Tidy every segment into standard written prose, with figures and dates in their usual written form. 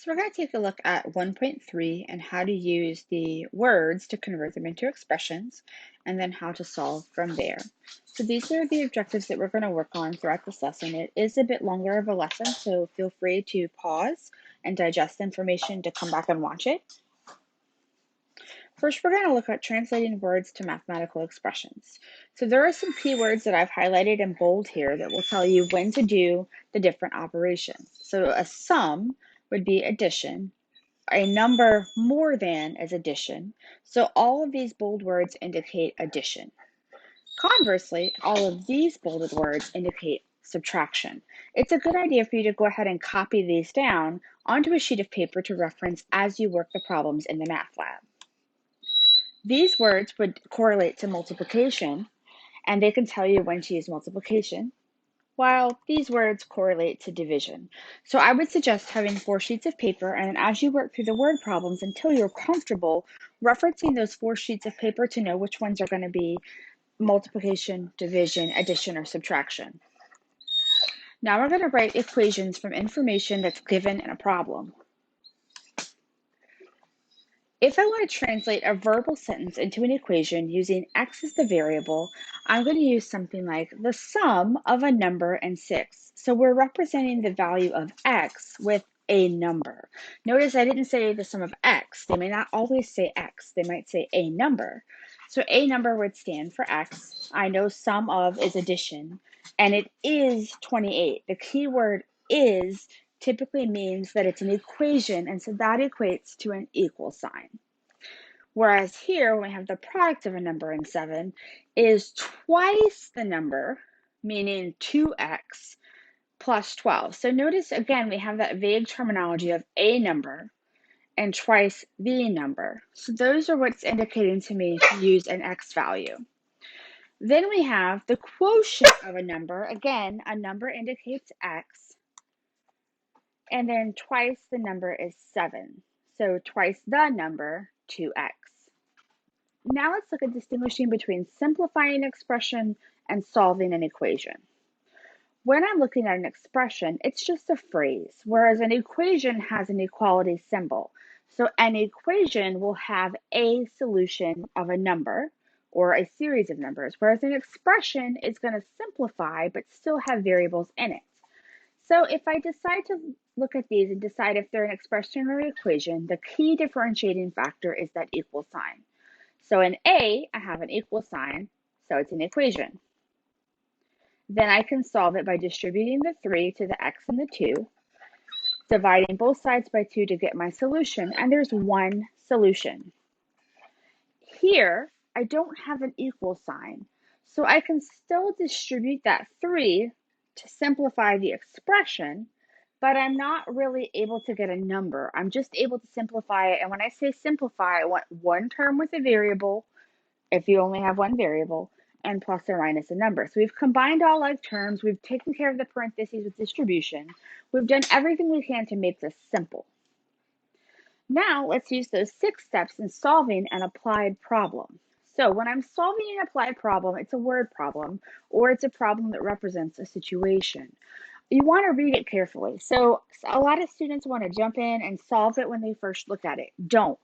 So we're going to take a look at 1.3 and how to use the words to convert them into expressions, and then how to solve from there. So these are the objectives that we're going to work on throughout this lesson. It is a bit longer of a lesson, so feel free to pause and digest the information to come back and watch it. First, we're going to look at translating words to mathematical expressions. So there are some keywords that I've highlighted in bold here that will tell you when to do the different operations. So a sum would be addition. A number more than is addition. So all of these bold words indicate addition. Conversely, all of these bolded words indicate subtraction. It's a good idea for you to go ahead and copy these down onto a sheet of paper to reference as you work the problems in the math lab. These words would correlate to multiplication, and they can tell you when to use multiplication, while these words correlate to division. So I would suggest having 4 sheets of paper, and as you work through the word problems until you're comfortable referencing those 4 sheets of paper to know which ones are going to be multiplication, division, addition, or subtraction. Now we're going to write equations from information that's given in a problem. If I want to translate a verbal sentence into an equation using x as the variable, I'm going to use something like the sum of a number and 6. So we're representing the value of x with a number. Notice I didn't say the sum of x. They may not always say x. They might say a number. So a number would stand for x. I know sum of is addition, and it is 28. The key word is typically means that it's an equation, and so that equates to an equal sign. Whereas here, when we have the product of a number and 7, is twice the number, meaning 2x plus 12. So notice, again, we have that vague terminology of a number and twice the number. So those are what's indicating to me to use an x value. Then we have the quotient of a number. Again, a number indicates x, and then twice the number is 7. So twice the number, 2x. Now let's look at distinguishing between simplifying an expression and solving an equation. When I'm looking at an expression, it's just a phrase, whereas an equation has an equality symbol. So an equation will have a solution of a number or a series of numbers, whereas an expression is going to simplify but still have variables in it. So if I decide to look at these and decide if they're an expression or an equation, the key differentiating factor is that equal sign. So in A, I have an equal sign, so it's an equation. Then I can solve it by distributing the 3 to the x and the 2, dividing both sides by 2 to get my solution, and there's one solution. Here, I don't have an equal sign, so I can still distribute that 3 to simplify the expression, but I'm not really able to get a number. I'm just able to simplify it, and when I say simplify, I want one term with a variable, if you only have one variable, and plus or minus a number. So we've combined all like terms, we've taken care of the parentheses with distribution, we've done everything we can to make this simple. Now let's use those 6 steps in solving an applied problem. So when I'm solving an applied problem, it's a word problem, or it's a problem that represents a situation. You want to read it carefully. So a lot of students want to jump in and solve it when they first look at it. Don't.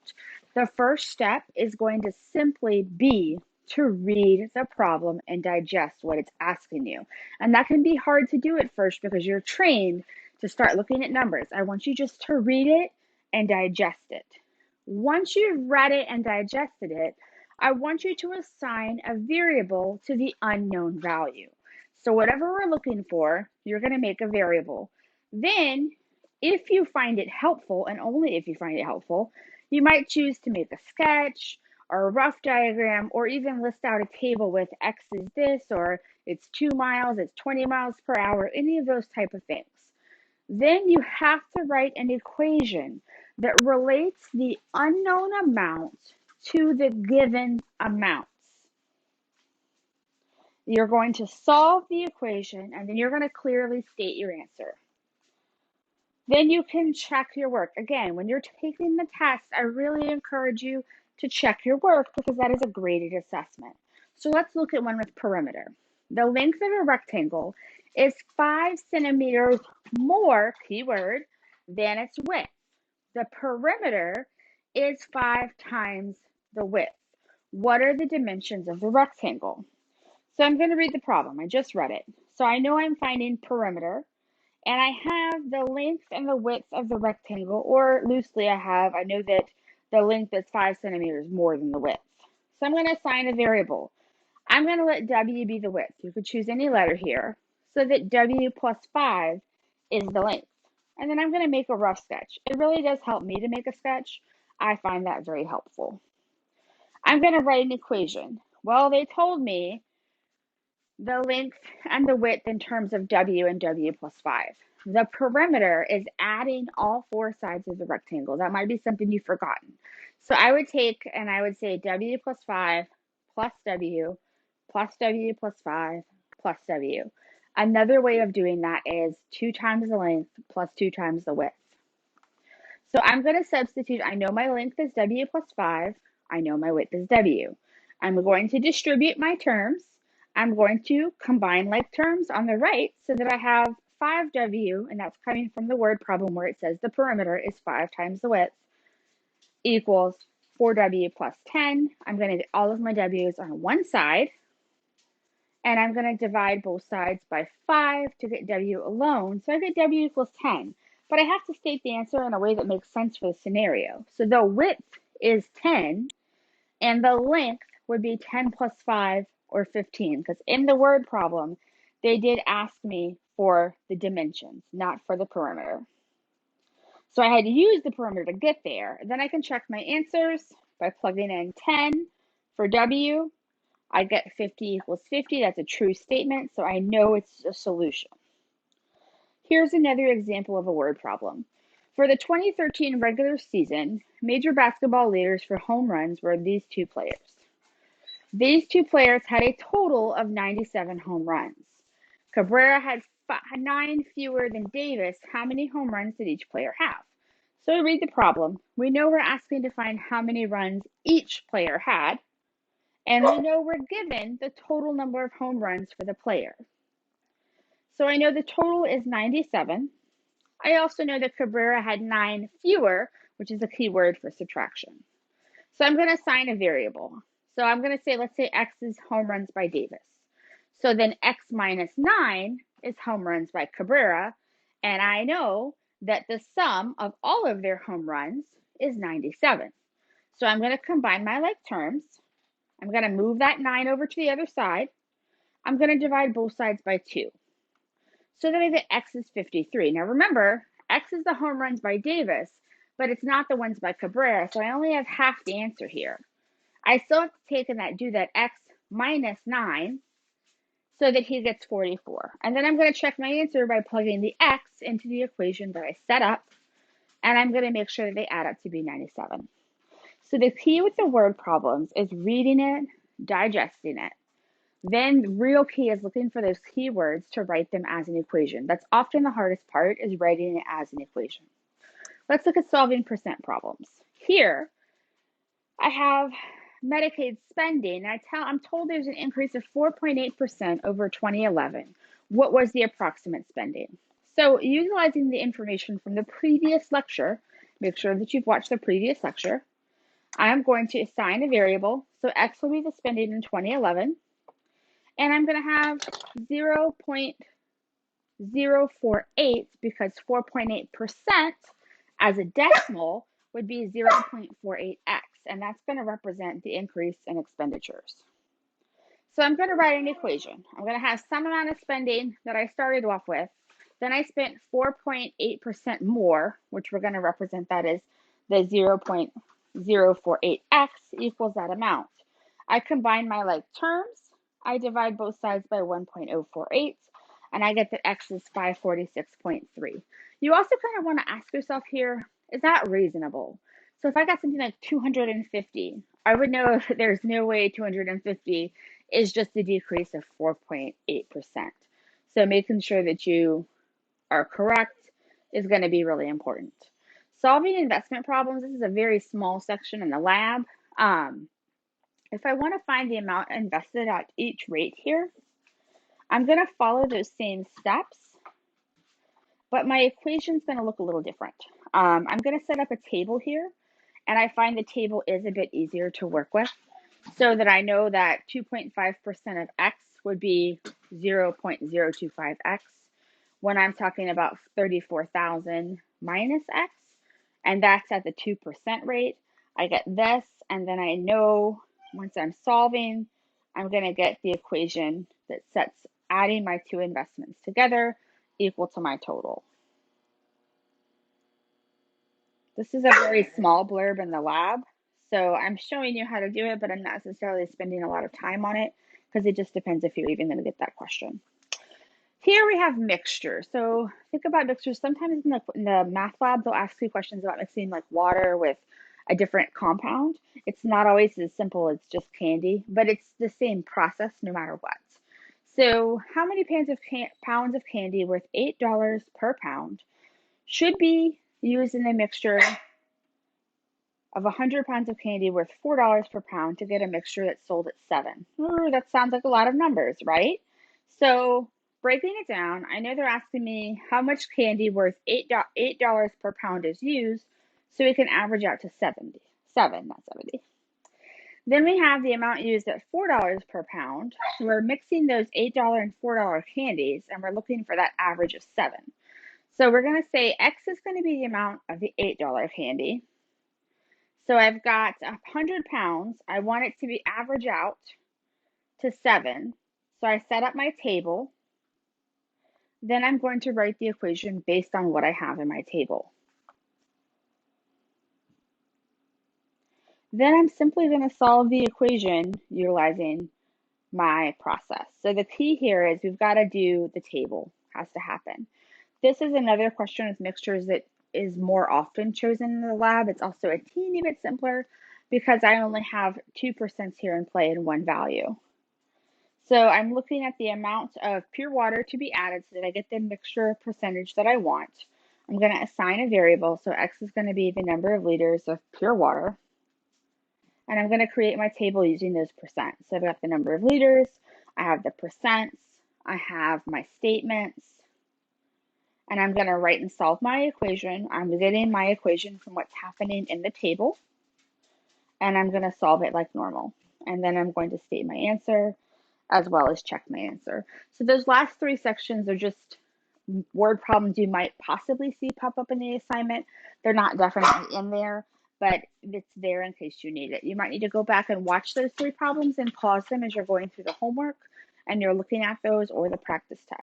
The first step is going to simply be to read the problem and digest what it's asking you. And that can be hard to do at first because you're trained to start looking at numbers. I want you just to read it and digest it. Once you've read it and digested it, I want you to assign a variable to the unknown value. So whatever we're looking for, you're going to make a variable. Then, if you find it helpful, and only if you find it helpful, you might choose to make a sketch or a rough diagram, or even list out a table with x is this, or it's 2 miles, it's 20 miles per hour, any of those type of things. Then you have to write an equation that relates the unknown amount to the given amounts. You're going to solve the equation, and then you're going to clearly state your answer. Then you can check your work. Again, when you're taking the test, I really encourage you to check your work because that is a graded assessment. So let's look at one with perimeter. The length of a rectangle is 5 centimeters more, keyword, than its width. The perimeter is 5 times the width. What are the dimensions of the rectangle? So I'm going to read the problem. I just read it. So I know I'm finding perimeter, and I have the length and the width of the rectangle, or loosely I know that the length is 5 centimeters more than the width. So I'm going to assign a variable. I'm going to let W be the width. You could choose any letter here, so that W plus 5 is the length. And then I'm going to make a rough sketch. It really does help me to make a sketch. I find that very helpful. I'm going to write an equation. Well, they told me the length and the width in terms of W and W plus 5. The perimeter is adding all 4 sides of the rectangle. That might be something you've forgotten. So I would take and I would say W plus 5 plus W plus W plus 5 plus W. Another way of doing that is 2 times the length plus 2 times the width. So I'm going to substitute, I know my length is W plus 5. I know my width is W. I'm going to distribute my terms. I'm going to combine like terms on the right so that I have 5W, and that's coming from the word problem where it says the perimeter is 5 times the width, equals 4W plus 10. I'm going to get all of my W's on one side, and I'm going to divide both sides by 5 to get W alone. So I get W equals 10. But I have to state the answer in a way that makes sense for the scenario. So the width is 10, and the length would be 10 plus 5, or 15. Because in the word problem, they did ask me for the dimensions, not for the perimeter. So I had to use the perimeter to get there. Then I can check my answers by plugging in 10 for W. I get 50 equals 50. That's a true statement, so I know it's a solution. Here's another example of a word problem. For the 2013 regular season, major basketball leaders for home runs were these 2 players. These 2 players had a total of 97 home runs. Cabrera had 9 fewer than Davis. How many home runs did each player have? So to read the problem, we know we're asking to find how many runs each player had, and we know we're given the total number of home runs for the player. So I know the total is 97. I also know that Cabrera had 9 fewer, which is a key word for subtraction. So I'm going to assign a variable. So I'm going to say, let's say X is home runs by Davis. So then X minus 9 is home runs by Cabrera. And I know that the sum of all of their home runs is 97. So I'm going to combine my like terms. I'm going to move that 9 over to the other side. I'm going to divide both sides by 2. So then I get X is 53. Now remember, X is the home runs by Davis, but it's not the ones by Cabrera, so I only have half the answer here. I still have to take and do that X minus 9 so that he gets 44. And then I'm going to check my answer by plugging the X into the equation that I set up, and I'm going to make sure that they add up to be 97. So the key with the word problems is reading it, digesting it. Then the real key is looking for those keywords to write them as an equation. That's often the hardest part, is writing it as an equation. Let's look at solving percent problems. Here, I have Medicaid spending. I'm told there's an increase of 4.8% over 2011. What was the approximate spending? So utilizing the information from the previous lecture, make sure that you've watched the previous lecture. I'm going to assign a variable. So X will be the spending in 2011. And I'm going to have 0.048 because 4.8% as a decimal would be 0.48x, and that's going to represent the increase in expenditures. So I'm going to write an equation. I'm going to have some amount of spending that I started off with. Then I spent 4.8% more, which we're going to represent that as the 0.048x equals that amount. I combine my like terms. I divide both sides by 1.048, and I get that X is 546.3. You also kind of want to ask yourself here, is that reasonable? So if I got something like 250, I would know there's no way 250 is just a decrease of 4.8%. So making sure that you are correct is going to be really important. Solving investment problems, this is a very small section in the lab. If I want to find the amount invested at each rate here, I'm going to follow those same steps, but my equation is going to look a little different. I'm going to set up a table here, and I find the table is a bit easier to work with so that I know that 2.5% of x would be 0.025x when I'm talking about 34,000 minus x, and that's at the 2% rate. I get this, and then I know once I'm solving, I'm going to get the equation that sets adding my two investments together equal to my total. This is a very small blurb in the lab, so I'm showing you how to do it, but I'm not necessarily spending a lot of time on it because it just depends if you're even going to get that question. Here we have mixture. So think about mixtures. Sometimes in the math lab, they'll ask you questions about mixing like water with a different compound. It's not always as simple as just candy, but it's the same process no matter what. So how many pounds of candy worth $8 per pound should be used in a mixture of 100 pounds of candy worth $4 per pound to get a mixture that's sold at 7? Ooh, that sounds like a lot of numbers, right? So breaking it down, I know they're asking me how much candy worth $8 per pound is used, so we can average out to 7, not 70. Then we have the amount used at $4 per pound. We're mixing those $8 and $4 candies, and we're looking for that average of 7. So we're going to say X is going to be the amount of the $8 candy. So I've got 100 pounds. I want it to be average out to 7. So I set up my table. Then I'm going to write the equation based on what I have in my table. Then I'm simply going to solve the equation utilizing my process. So the key here is we've got to do the table, has to happen. This is another question with mixtures that is more often chosen in the lab. It's also a teeny bit simpler because I only have 2% here in play and one value. So I'm looking at the amount of pure water to be added so that I get the mixture percentage that I want. I'm going to assign a variable. So X is going to be the number of liters of pure water. And I'm going to create my table using those percents. So I've got the number of liters, I have the percents, I have my statements, and I'm going to write and solve my equation. I'm getting my equation from what's happening in the table, and I'm going to solve it like normal. And then I'm going to state my answer as well as check my answer. So those last 3 sections are just word problems you might possibly see pop up in the assignment. They're not definitely in there, but it's there in case you need it. You might need to go back and watch those 3 problems and pause them as you're going through the homework and you're looking at those or the practice test.